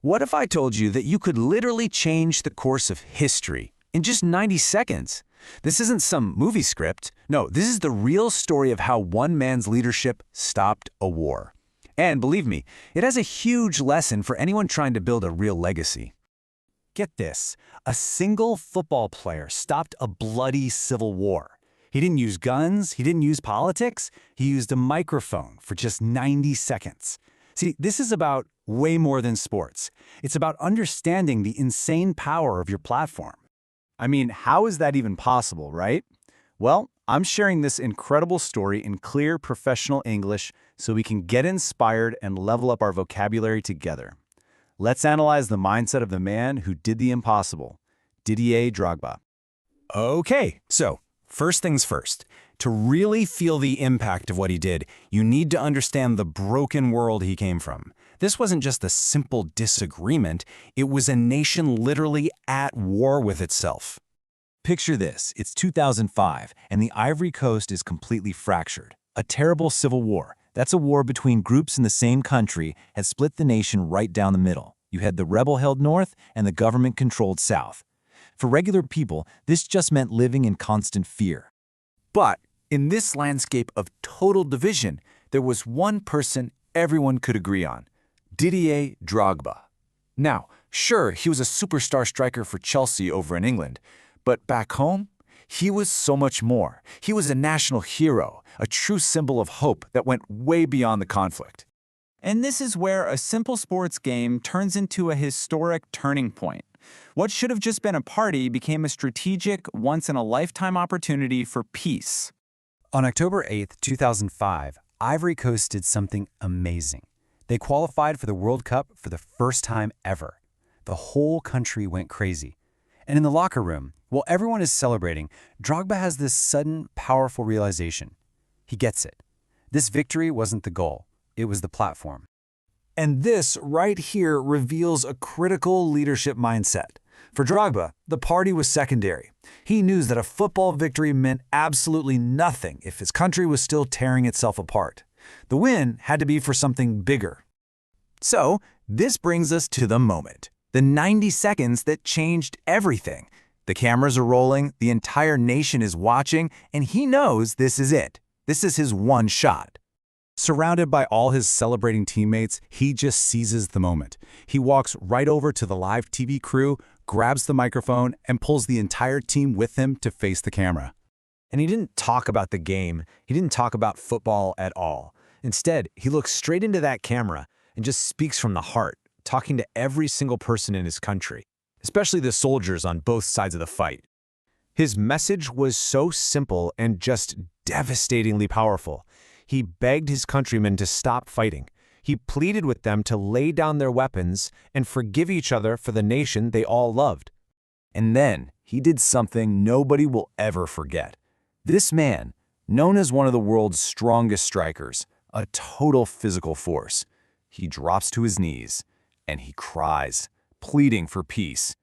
What if I told you that you could literally change the course of history in just 90 seconds? This isn't some movie script. No, this is the real story of how one man's leadership stopped a war. And believe me, it has a huge lesson for anyone trying to build a real legacy. Get this, a single football player stopped a bloody civil war. He didn't use guns, he didn't use politics, he used a microphone for just 90 seconds. See, this is about way more than sports. It's about understanding the insane power of your platform. I mean, how is that even possible, right? Well, I'm sharing this incredible story in clear professional English so we can get inspired and level up our vocabulary together. Let's analyze the mindset of the man who did the impossible, Didier Drogba. Okay, so first things first. To really feel the impact of what he did, you need to understand the broken world he came from. This wasn't just a simple disagreement, it was a nation literally at war with itself. Picture this, it's 2005, and the Ivory Coast is completely fractured. A terrible civil war. That's a war between groups in the same country has split the nation right down the middle. You had the rebel-held north and the government-controlled south. For regular people, this just meant living in constant fear. But in this landscape of total division, there was one person everyone could agree on: Didier Drogba. Now, sure, he was a superstar striker for Chelsea over in England, but back home, he was so much more. He was a national hero, a true symbol of hope that went way beyond the conflict. And this is where a simple sports game turns into a historic turning point. What should have just been a party became a strategic, once-in-a-lifetime opportunity for peace. On October 8, 2005, Ivory Coast did something amazing. They qualified for the World Cup for the first time ever. The whole country went crazy. And in the locker room, while everyone is celebrating, Drogba has this sudden, powerful realization. He gets it. This victory wasn't the goal. It was the platform. And this right here reveals a critical leadership mindset. For Drogba, the party was secondary. He knew that a football victory meant absolutely nothing if his country was still tearing itself apart. The win had to be for something bigger. So, this brings us to the moment. The 90 seconds that changed everything. The cameras are rolling, the entire nation is watching, and he knows this is it. This is his one shot. Surrounded by all his celebrating teammates, he just seizes the moment. He walks right over to the live TV crew, grabs the microphone, and pulls the entire team with him to face the camera. And he didn't talk about the game. He didn't talk about football at all. Instead, he looks straight into that camera and just speaks from the heart, talking to every single person in his country, especially the soldiers on both sides of the fight. His message was so simple and just devastatingly powerful. He begged his countrymen to stop fighting. He pleaded with them to lay down their weapons and forgive each other for the nation they all loved. And then he did something nobody will ever forget. This man, known as one of the world's strongest strikers, a total physical force, he drops to his knees and he cries, pleading for peace.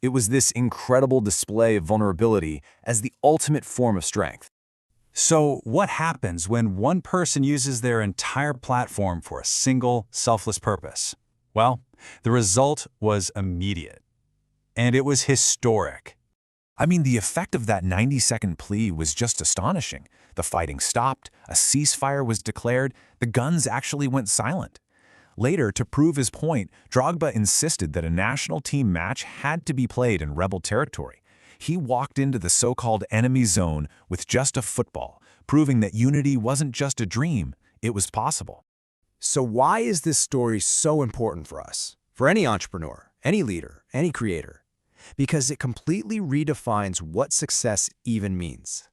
It was this incredible display of vulnerability as the ultimate form of strength. So what happens when one person uses their entire platform for a single, selfless purpose? Well, the result was immediate. And it was historic. I mean, the effect of that 90-second plea was just astonishing. The fighting stopped, a ceasefire was declared, the guns actually went silent. Later, to prove his point, Drogba insisted that a national team match had to be played in rebel territory. He walked into the so-called enemy zone with just a football, proving that unity wasn't just a dream, it was possible. So why is this story so important for us? For any entrepreneur, any leader, any creator? Because it completely redefines what success even means.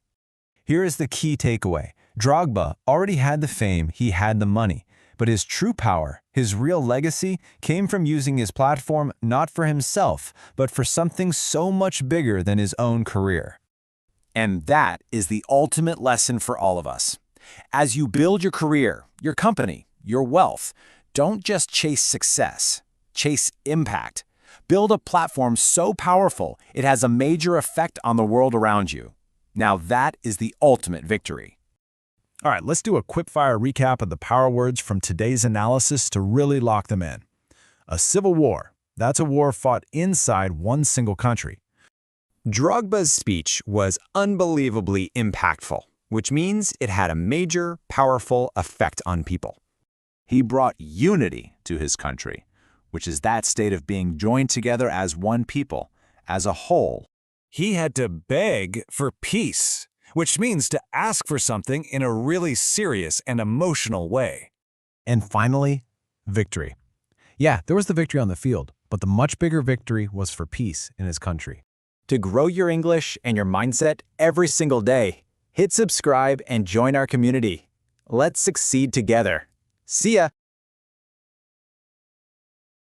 Here is the key takeaway. Drogba already had the fame, he had the money. But his true power, his real legacy, came from using his platform not for himself, but for something so much bigger than his own career. And that is the ultimate lesson for all of us. As you build your career, your company, your wealth, don't just chase success, chase impact. Build a platform so powerful it has a major effect on the world around you. Now that is the ultimate victory. All right, let's do a quick-fire recap of the power words from today's analysis to really lock them in. A civil war. That's a war fought inside one single country. Drogba's speech was unbelievably impactful, which means it had a major, powerful effect on people. He brought unity to his country, which is that state of being joined together as one people, as a whole. He had to beg for peace, which means to ask for something in a really serious and emotional way. And finally, victory. Yeah, there was the victory on the field, but the much bigger victory was for peace in his country. To grow your English and your mindset every single day, hit subscribe and join our community. Let's succeed together. See ya!